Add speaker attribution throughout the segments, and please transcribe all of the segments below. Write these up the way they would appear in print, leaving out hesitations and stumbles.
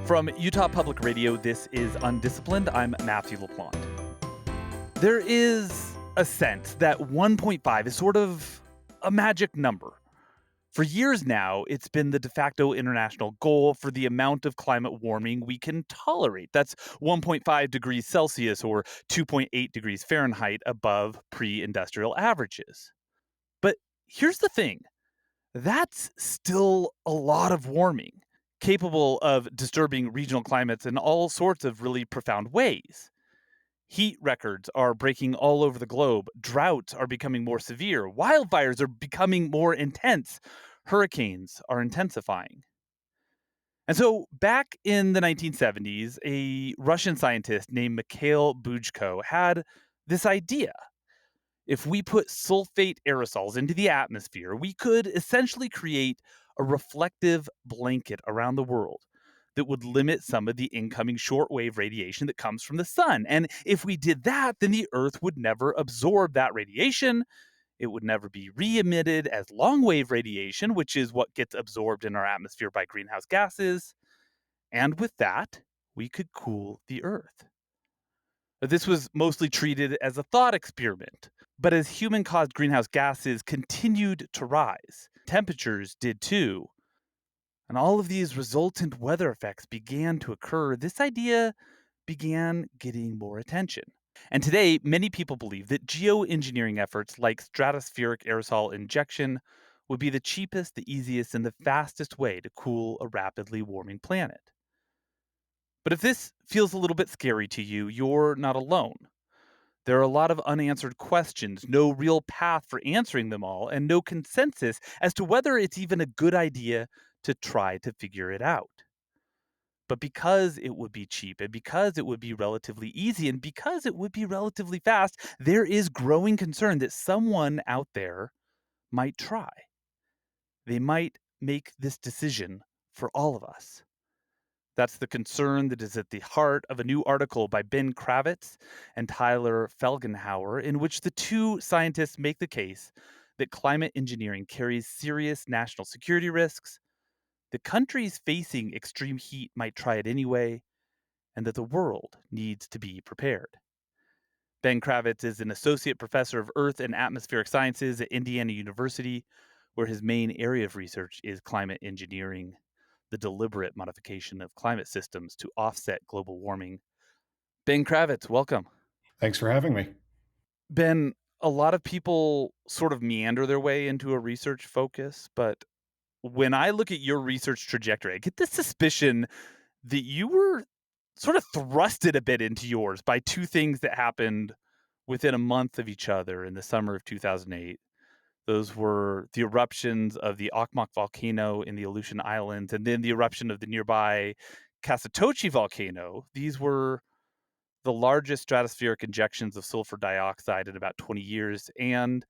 Speaker 1: From Utah Public Radio, this is UnDisciplined. I'm Matthew LaPlante. There is a sense that 1.5 is sort of a magic number. For years now, it's been the de facto international goal for the amount of climate warming we can tolerate. That's 1.5 degrees Celsius or 2.8 degrees Fahrenheit above pre-industrial averages. But here's the thing. That's still a lot of warming, capable of disturbing regional climates in all sorts of really profound ways. Heat records are breaking all over the globe. Droughts are becoming more severe. Wildfires are becoming more intense. Hurricanes are intensifying. And so, back in the 1970s, a Russian scientist named Mikhail Bujko had this idea. If we put sulfate aerosols into the atmosphere, we could essentially create a reflective blanket around the world that would limit some of the incoming shortwave radiation that comes from the sun. And if we did that, then the Earth would never absorb that radiation. It would never be re-emitted as long-wave radiation, which is what gets absorbed in our atmosphere by greenhouse gases. And with that, we could cool the Earth. This was mostly treated as a thought experiment. But as human-caused greenhouse gases continued to rise, temperatures did too, and all of these resultant weather effects began to occur, this idea began getting more attention. And today, many people believe that geoengineering efforts like stratospheric aerosol injection would be the cheapest, the easiest, and the fastest way to cool a rapidly warming planet. But if this feels a little bit scary to you, you're not alone. There are a lot of unanswered questions, no real path for answering them all, and no consensus as to whether it's even a good idea to try to figure it out. But because it would be cheap, and because it would be relatively easy, and because it would be relatively fast, there is growing concern that someone out there might try. They might make this decision for all of us. That's the concern that is at the heart of a new article by Ben Kravitz and Tyler Felgenhauer, in which the two scientists make the case that climate engineering carries serious national security risks, that countries facing extreme heat might try it anyway, and that the world needs to be prepared. Ben Kravitz is an associate professor of Earth and Atmospheric Sciences at Indiana University, where his main area of research is climate engineering, the deliberate modification of climate systems to offset global warming. Ben Kravitz, welcome.
Speaker 2: Thanks for having me.
Speaker 1: Ben, a lot of people sort of meander their way into a research focus, but when I look at your research trajectory, I get the suspicion that you were sort of thrusted a bit into yours by two things that happened within a month of each other in the summer of 2008. Those were the eruptions of the Okmok volcano in the Aleutian Islands and then the eruption of the nearby Kasatochi volcano. These were the largest stratospheric injections of sulfur dioxide in about 20 years. And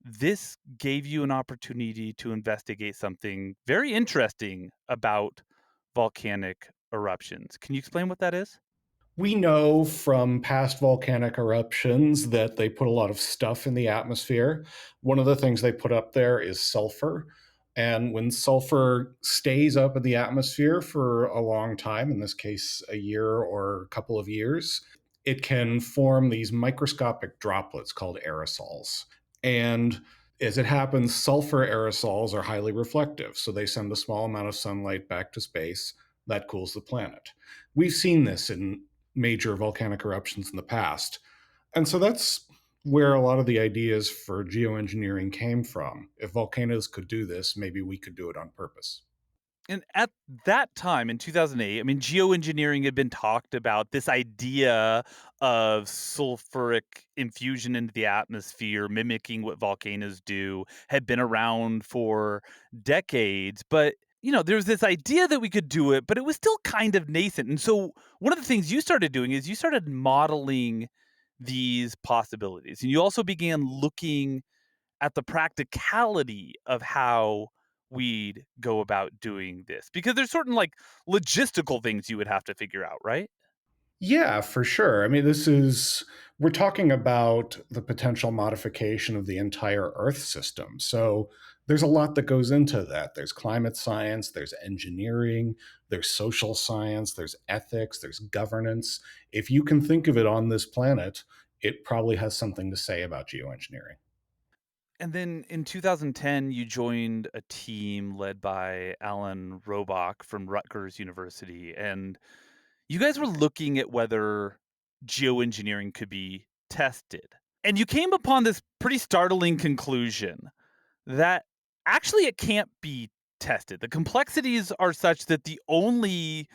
Speaker 1: this gave you an opportunity to investigate something very interesting about volcanic eruptions. Can you explain what that is?
Speaker 2: We know from past volcanic eruptions that they put a lot of stuff in the atmosphere. One of the things they put up there is sulfur. And when sulfur stays up in the atmosphere for a long time, in this case, a year or a couple of years, it can form these microscopic droplets called aerosols. And as it happens, sulfur aerosols are highly reflective. So they send a small amount of sunlight back to space that cools the planet. We've seen this in major volcanic eruptions in the past. And so that's where a lot of the ideas for geoengineering came from. If volcanoes could do this, maybe we could do it on purpose.
Speaker 1: And at that time in 2008, I mean, geoengineering had been talked about, this idea of sulfuric infusion into the atmosphere, mimicking what volcanoes do, had been around for decades. But, there was this idea that we could do it, but it was still kind of nascent. And so one of the things you started doing is you started modeling these possibilities. And you also began looking at the practicality of how we'd go about doing this, because there's certain like logistical things you would have to figure out, right?
Speaker 2: Yeah, for sure. I mean, we're talking about the potential modification of the entire Earth system. So there's a lot that goes into that. There's climate science, there's engineering, there's social science, there's ethics, there's governance. If you can think of it on this planet, it probably has something to say about geoengineering.
Speaker 1: And then in 2010, you joined a team led by Alan Robach from Rutgers University. And you guys were looking at whether geoengineering could be tested. And you came upon this pretty startling conclusion that actually it can't be tested. The complexities are such that the only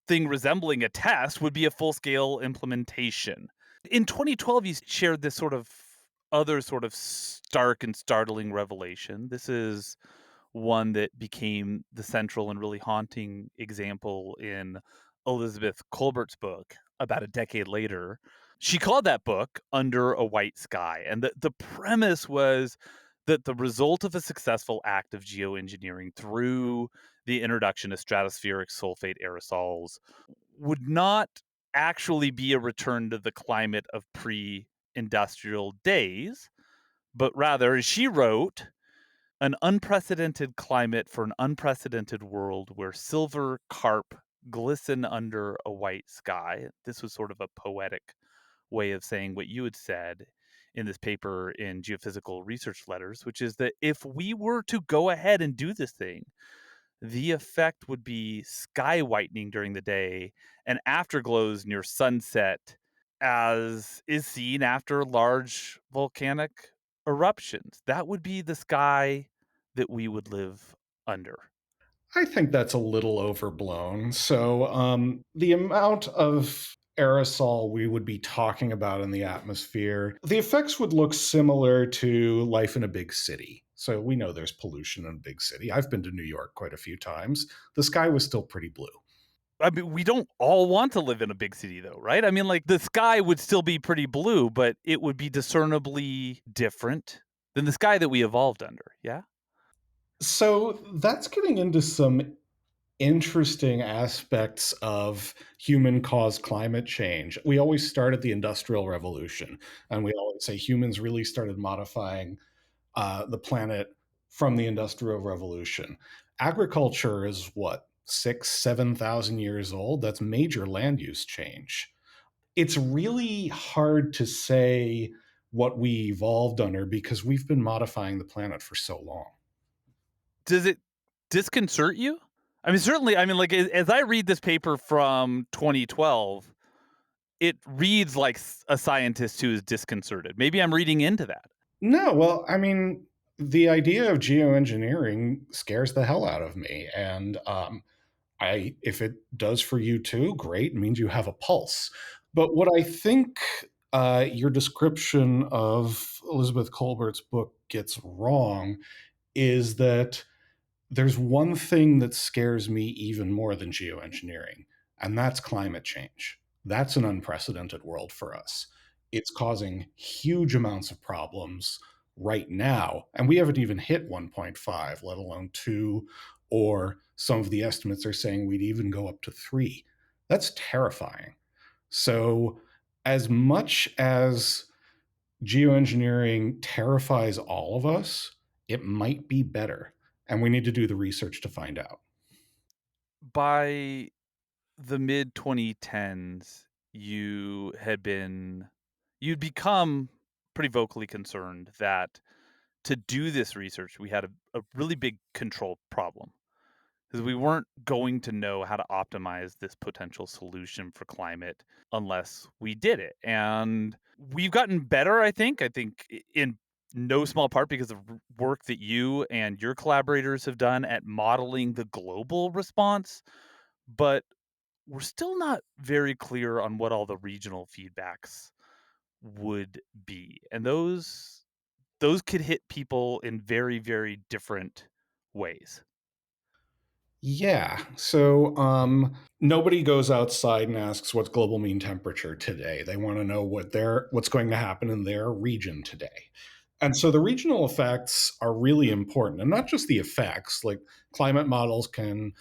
Speaker 1: thing resembling a test would be a full scale implementation. In 2012, you shared this sort of other sort of stark and startling revelation. This is one that became the central and really haunting example in Elizabeth Kolbert's book about a decade later. She called that book Under a White Sky. And the premise was that the result of a successful act of geoengineering through the introduction of stratospheric sulfate aerosols would not actually be a return to the climate of pre industrial days, but rather, as she wrote, an unprecedented climate for an unprecedented world where silver carp glisten under a white sky. This was sort of a poetic way of saying what you had said in this paper in Geophysical Research Letters, which is that if we were to go ahead and do this thing, the effect would be sky whitening during the day and afterglows near sunset, as is seen after large volcanic eruptions. That would be the sky that we would live under.
Speaker 2: I think that's a little overblown. So, the amount of aerosol we would be talking about in the atmosphere, the effects would look similar to life in a big city. So, we know there's pollution in a big city. I've been to New York quite a few times. The sky was still pretty blue.
Speaker 1: I mean, we don't all want to live in a big city, though, right? I mean, like the sky would still be pretty blue, but it would be discernibly different than the sky that we evolved under. Yeah.
Speaker 2: So, that's getting into some interesting aspects of human caused climate change. We always start at the Industrial Revolution, and we always say humans really started modifying the planet from the Industrial Revolution. Agriculture is what, 7,000 years old? That's major land use change. It's really hard to say what we evolved under because we've been modifying the planet for so long.
Speaker 1: Does it disconcert you? I mean, certainly, I mean, like, as I read this paper from 2012, it reads like a scientist who is disconcerted. Maybe I'm reading into that.
Speaker 2: No, well, I mean, the idea of geoengineering scares the hell out of me. And if it does for you too, great. It means you have a pulse. But what I think your description of Elizabeth Kolbert's book gets wrong is that there's one thing that scares me even more than geoengineering, and that's climate change. That's an unprecedented world for us. It's causing huge amounts of problems right now, and we haven't even hit 1.5, let alone 2, or some of the estimates are saying we'd even go up to 3. That's terrifying. So, as much as geoengineering terrifies all of us, it might be better. And we need to do the research to find out.
Speaker 1: By the mid 2010s, you'd become pretty vocally concerned that to do this research, we had a really big control problem because we weren't going to know how to optimize this potential solution for climate unless we did it. And we've gotten better, I think. I think in no small part because of work that you and your collaborators have done at modeling the global response. But we're still not very clear on what all the regional feedbacks would be. And those could hit people in very, very different ways.
Speaker 2: Yeah. So nobody goes outside and asks what's global mean temperature today. They want to know what's going to happen in their region today. And so the regional effects are really important, and not just the effects. Like climate models can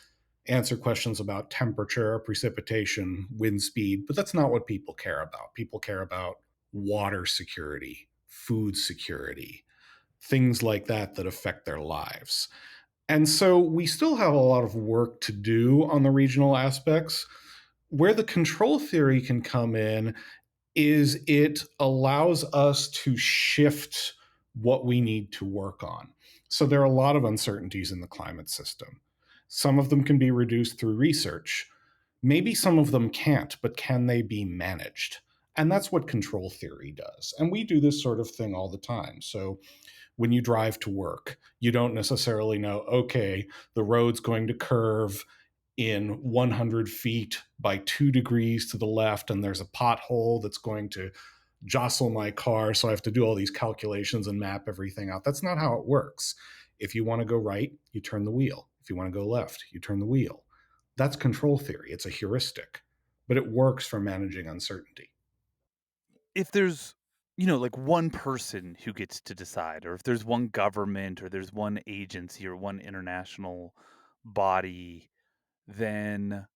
Speaker 2: answer questions about temperature, precipitation, wind speed, but that's not what people care about. People care about water security, food security, things like that that affect their lives. And so we still have a lot of work to do on the regional aspects. Where the control theory can come in is it allows us to shift what we need to work on. So there are a lot of uncertainties in the climate system. Some of them can be reduced through research. Maybe some of them can't, but can they be managed? And that's what control theory does. And we do this sort of thing all the time. So when you drive to work, you don't necessarily know, okay, the road's going to curve in 100 feet by 2 degrees to the left, and there's a pothole that's going to jostle my car. So I have to do all these calculations and map everything out. That's not how it works. If you want to go right, you turn the wheel. If you want to go left, you turn the wheel. That's control theory. It's a heuristic, but it works for managing uncertainty.
Speaker 1: If there's, like one person who gets to decide, or if there's one government, or there's one agency, or one international body, then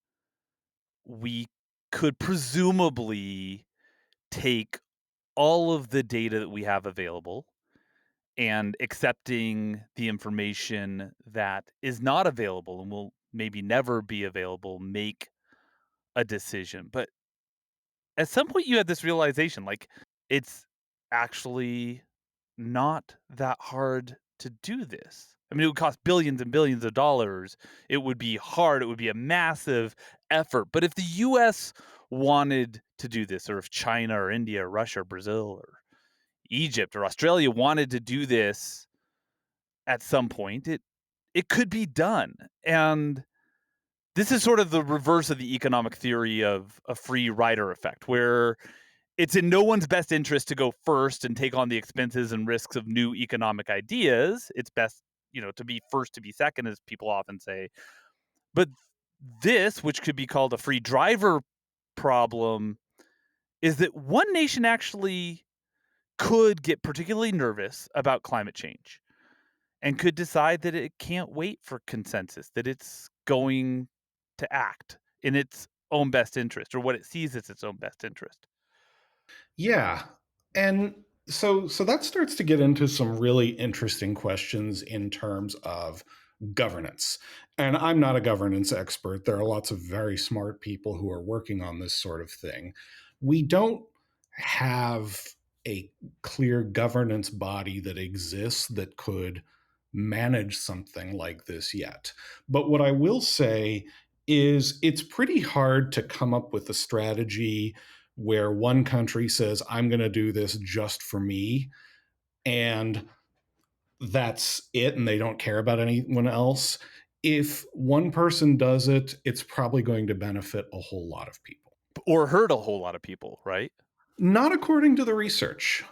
Speaker 1: we could presumably take all of the data that we have available and accepting the information that is not available and will maybe never be available, make a decision. But at some point, you had this realization like, it's actually not that hard to do this. I mean, it would cost billions and billions of dollars. It would be hard. It would be a massive effort. But if the US wanted to do this, or if China or India or Russia or Brazil or Egypt or Australia wanted to do this at some point, it could be done. And this is sort of the reverse of the economic theory of a free rider effect, where it's in no one's best interest to go first and take on the expenses and risks of new economic ideas. It's best, to be first to be second, as people often say. But this, which could be called a free driver problem, is that one nation actually could get particularly nervous about climate change and could decide that it can't wait for consensus, that it's going to act in its own best interest, or what it sees as its own best interest.
Speaker 2: Yeah. And so that starts to get into some really interesting questions in terms of governance. And I'm not a governance expert. There are lots of very smart people who are working on this sort of thing. We don't have a clear governance body that exists that could manage something like this yet. But what I will say is it's pretty hard to come up with a strategy where one country says, I'm going to do this just for me, and that's it, and they don't care about anyone else. If one person does it, it's probably going to benefit a whole lot of people.
Speaker 1: Or hurt a whole lot of people, right?
Speaker 2: Not according to the research.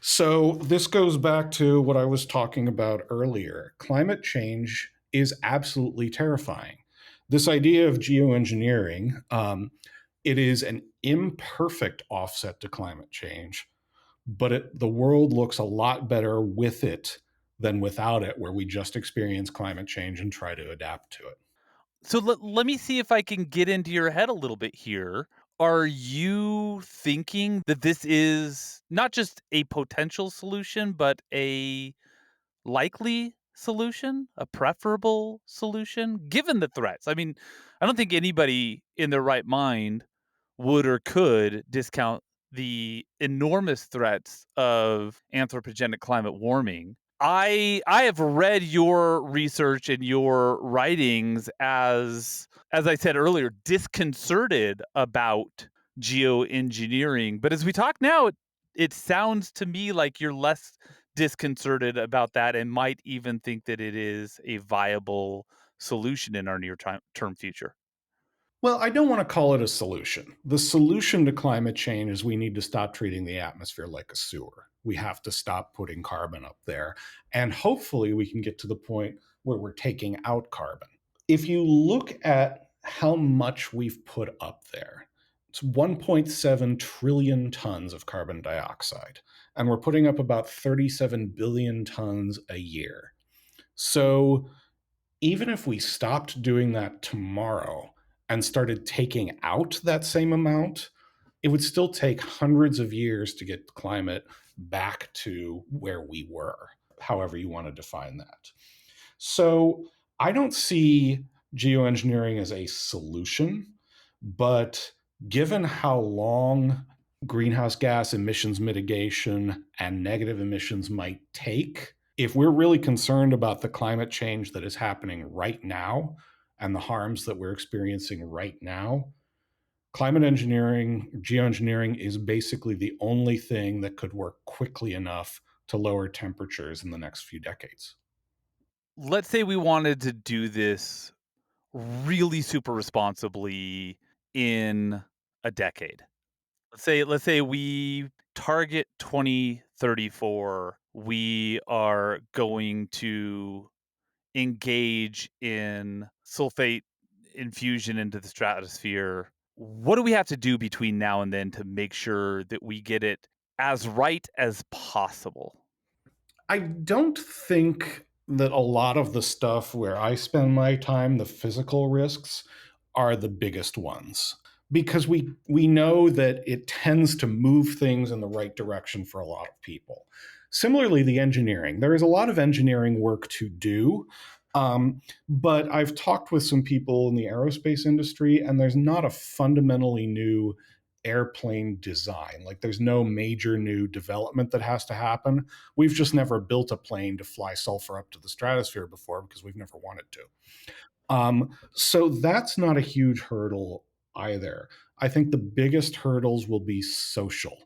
Speaker 2: So, this goes back to what I was talking about earlier. Climate change is absolutely terrifying. This idea of geoengineering, it is an imperfect offset to climate change, but the world looks a lot better with it than without it, where we just experience climate change and try to adapt to it.
Speaker 1: So let me see if I can get into your head a little bit here. Are you thinking that this is not just a potential solution, but a likely solution, a preferable solution, given the threats? I mean, I don't think anybody in their right mind would or could discount the enormous threats of anthropogenic climate warming. I have read your research and your writings as I said earlier, disconcerted about geoengineering. But as we talk now, it sounds to me like you're less disconcerted about that and might even think that it is a viable solution in our term future.
Speaker 2: Well, I don't want to call it a solution. The solution to climate change is we need to stop treating the atmosphere like a sewer. We have to stop putting carbon up there. And hopefully, we can get to the point where we're taking out carbon. If you look at how much we've put up there, it's 1.7 trillion tons of carbon dioxide, and we're putting up about 37 billion tons a year. So Even if we stopped doing that tomorrow and started taking out that same amount, it would still take hundreds of years to get climate back to where we were, however you want to define that. So I don't see geoengineering as a solution, but given how long greenhouse gas emissions mitigation and negative emissions might take, if we're really concerned about the climate change that is happening right now and the harms that we're experiencing right now, climate engineering, geoengineering is basically the only thing that could work quickly enough to lower temperatures in the next few decades.
Speaker 1: Let's say we wanted to do this really super responsibly in a decade. Let's say we target 2034. We are going to engage in sulfate infusion into the stratosphere. What do we have to do between now and then to make sure that we get it as right as possible?
Speaker 2: I don't think that a lot of the stuff where I spend my time, the physical risks, are the biggest ones because we know that it tends to move things in the right direction for a lot of people. Similarly, the engineering, there is a lot of engineering work to do. But I've talked with some people in the aerospace industry, and there's not a fundamentally new airplane design. Like, there's no major new development that has to happen. We've just never built a plane to fly sulfur up to the stratosphere before because we've never wanted to. So that's not a huge hurdle either. I think the biggest hurdles will be social.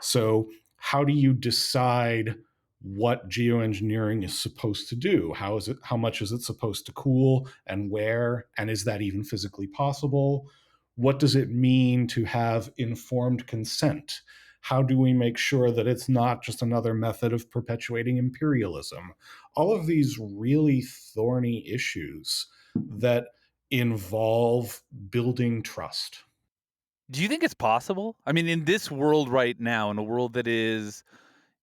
Speaker 2: So, how do you decide what geoengineering is supposed to do? How is it? How much is it supposed to cool, and where? And is that even physically possible? What does it mean to have informed consent? How do we make sure that it's not just another method of perpetuating imperialism? All of these really thorny issues that involve building trust.
Speaker 1: Do you think it's possible? I mean, in this world right now, in a world that is,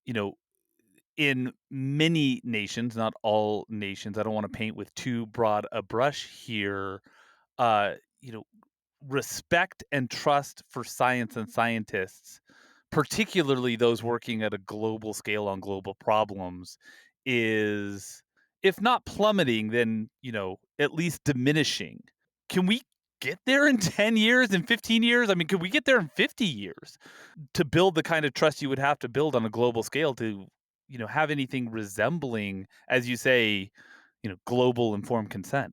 Speaker 1: you know, in many nations, not all nations, I don't want to paint with too broad a brush here. Uh, you know, respect and trust for science and scientists, particularly those working at a global scale on global problems, is, if not plummeting, then, at least diminishing. Can we get there in 10 years, in 15 years? I mean, could we get there in 50 years to build the kind of trust you would have to build on a global scale to, have anything resembling, as you say, global informed consent?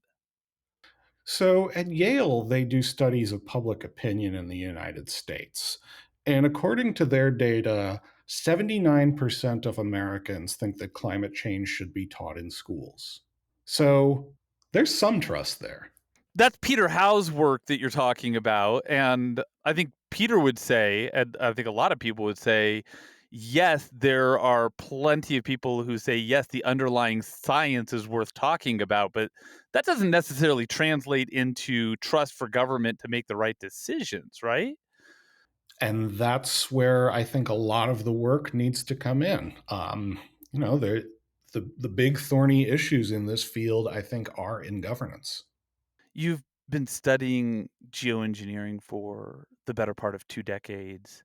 Speaker 2: So at Yale, they do studies of public opinion in the United States. And according to their data, 79% of Americans think that climate change should be taught in schools. So there's some trust there.
Speaker 1: That's Peter Howe's work that you're talking about, and I think Peter would say, and I think a lot of people would say, yes, there are plenty of people who say, yes, the underlying science is worth talking about, but that doesn't necessarily translate into trust for government to make the right decisions, right?
Speaker 2: And that's where I think a lot of the work needs to come in. You know, the big thorny issues in this field, I think, are in governance.
Speaker 1: You've been studying geoengineering for the better part of 2 decades.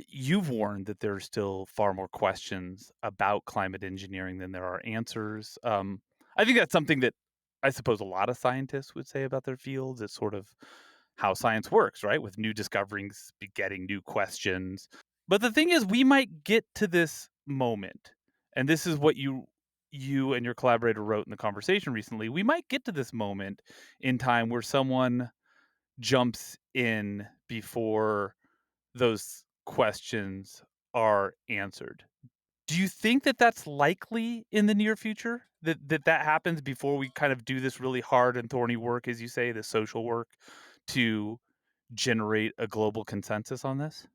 Speaker 1: You've warned that there are still far more questions about climate engineering than there are answers. I think that's something that I suppose a lot of scientists would say about their fields. It's sort of how science works, right? With new discoveries begetting new questions. But the thing is, we might get to this moment, and this is what you and your collaborator wrote in the conversation recently. We might get to this moment in time where someone jumps in before those questions are answered. Do you think that that's likely in the near future? That happens before we kind of do this really hard and thorny work, as you say, the social work, to generate a global consensus on this?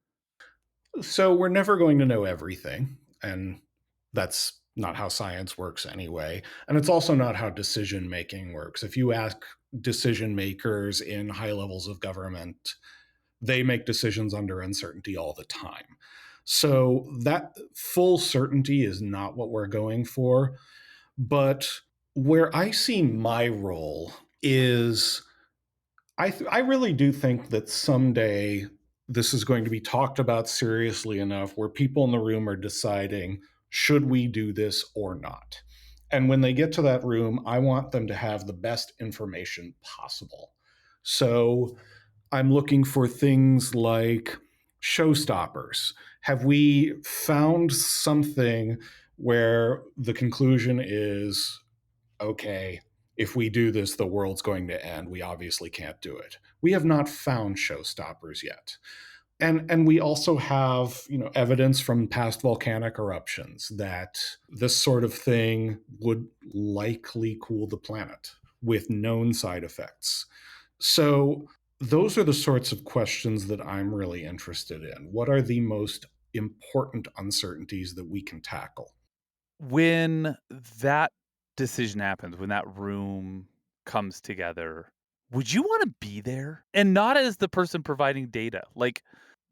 Speaker 2: So we're never going to know everything, and that's not how science works anyway. And it's also not how decision making works. If you ask decision makers in high levels of government, they make decisions under uncertainty all the time. So that full certainty is not what we're going for. But Where I see my role is I really do think that someday this is going to be talked about seriously enough where people in the room are deciding, should we do this or not? And when they get to that room, I want them to have the best information possible. So I'm looking for things like showstoppers. Have we found something where the conclusion is, okay, if we do this, the world's going to end. We obviously can't do it. We have not found showstoppers yet. And we also have, evidence from past volcanic eruptions that this sort of thing would likely cool the planet with known side effects. So those are the sorts of questions that I'm really interested in. What are the most important uncertainties that we can tackle?
Speaker 1: When that decision happens, when that room comes together, would you wanna be there? And not as the person providing data, like,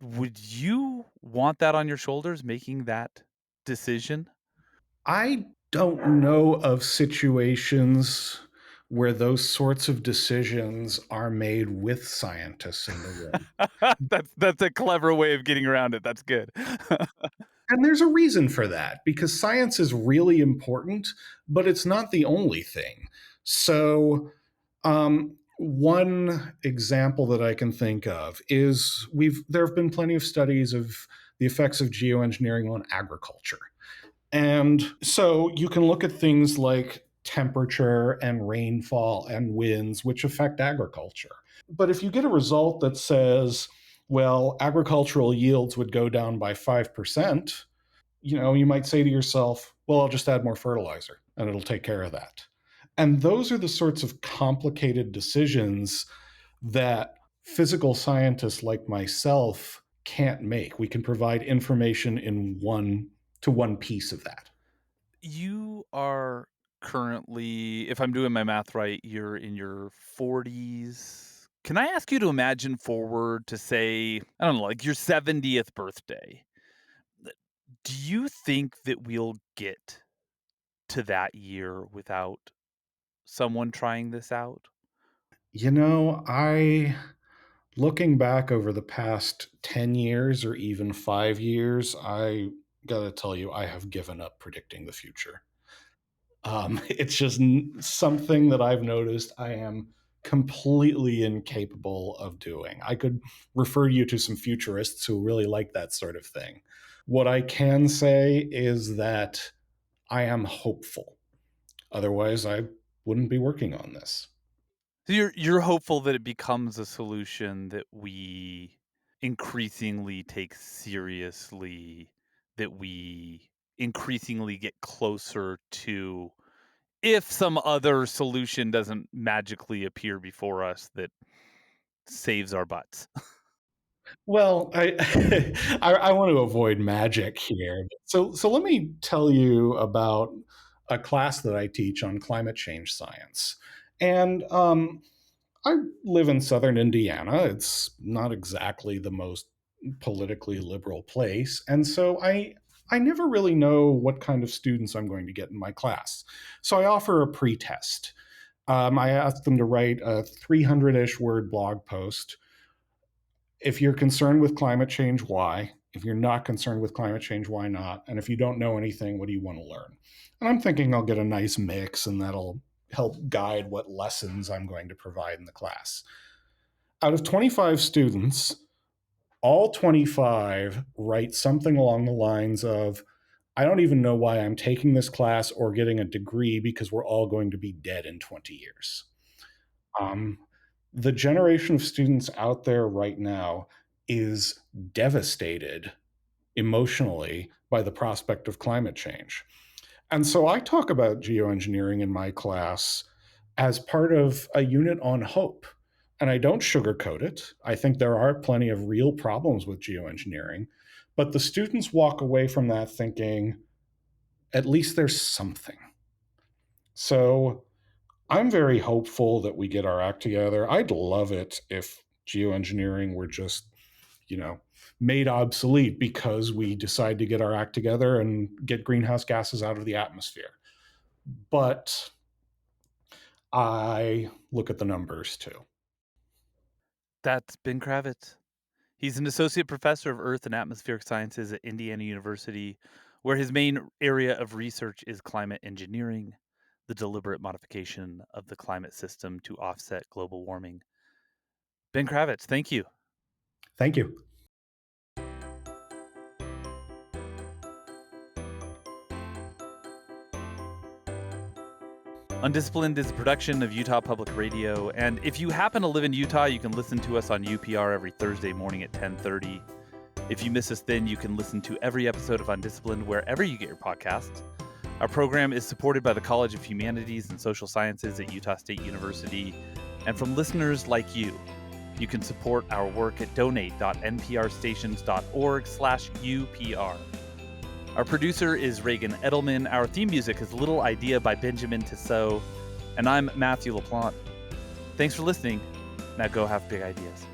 Speaker 1: would you want that on your shoulders making that decision?
Speaker 2: I don't know of situations where those sorts of decisions are made with scientists in the room.
Speaker 1: That's a clever way of getting around it, that's good.
Speaker 2: And there's a reason for that because science is really important, but it's not the only thing. So, one example that I can think of is there have been plenty of studies of the effects of geoengineering on agriculture. And so you can look at things like temperature and rainfall and winds, which affect agriculture. But if you get a result that says, well, agricultural yields would go down by 5%, you might say to yourself, well, I'll just add more fertilizer and it'll take care of that. And those are the sorts of complicated decisions that physical scientists like myself can't make. We can provide information in one piece of that.
Speaker 1: You are currently, if I'm doing my math right, you're in your 40s. Can I ask you to imagine forward to say, I don't know, like your 70th birthday? Do you think that we'll get to that year without someone trying this out?
Speaker 2: I looking back over the past 10 years or even 5 years, I gotta tell you, I have given up predicting the future. It's just something that I've noticed I am completely incapable of doing. I could refer you to some futurists who really like that sort of thing. What I can say is that I am hopeful. Otherwise, I wouldn't be working on this.
Speaker 1: So you're hopeful that it becomes a solution that we increasingly take seriously, that we increasingly get closer to, if some other solution doesn't magically appear before us that saves our butts.
Speaker 2: Well, I want to avoid magic here. So let me tell you about a class that I teach on climate change science. And I live in southern Indiana. It's not exactly the most politically liberal place, and so I never really know what kind of students I'm going to get in my class. So I offer a pretest. I ask them to write a 300-ish word blog post. If you're concerned with climate change, why? If you're not concerned with climate change, why not? And if you don't know anything, what do you want to learn? And I'm thinking I'll get a nice mix and that'll help guide what lessons I'm going to provide in the class. Out of 25 students, all 25 write something along the lines of, I don't even know why I'm taking this class or getting a degree because we're all going to be dead in 20 years. Um, the generation of students out there right now is devastated emotionally by the prospect of climate change. And so I talk about geoengineering in my class as part of a unit on hope. And I don't sugarcoat it. I think there are plenty of real problems with geoengineering, but the students walk away from that thinking, at least there's something. So I'm very hopeful that we get our act together. I'd love it if geoengineering were just, you know, made obsolete because we decide to get our act together and get greenhouse gases out of the atmosphere. But I look at the numbers too.
Speaker 1: That's Ben Kravitz. He's an associate professor of Earth and Atmospheric Sciences at Indiana University, where his main area of research is climate engineering, the deliberate modification of the climate system to offset global warming. Ben Kravitz, thank you.
Speaker 2: Thank you.
Speaker 1: UnDisciplined is a production of Utah Public Radio, and if you happen to live in Utah, you can listen to us on UPR every Thursday morning at 10:30. If you miss us then, you can listen to every episode of UnDisciplined wherever you get your podcasts. Our program is supported by the College of Humanities and Social Sciences at Utah State University, and from listeners like you. You can support our work at donate.nprstations.org/UPR. Our producer is Reagan Edelman. Our theme music is Little Idea by Benjamin Tissot. And I'm Matthew LaPlante. Thanks for listening. Now go have big ideas.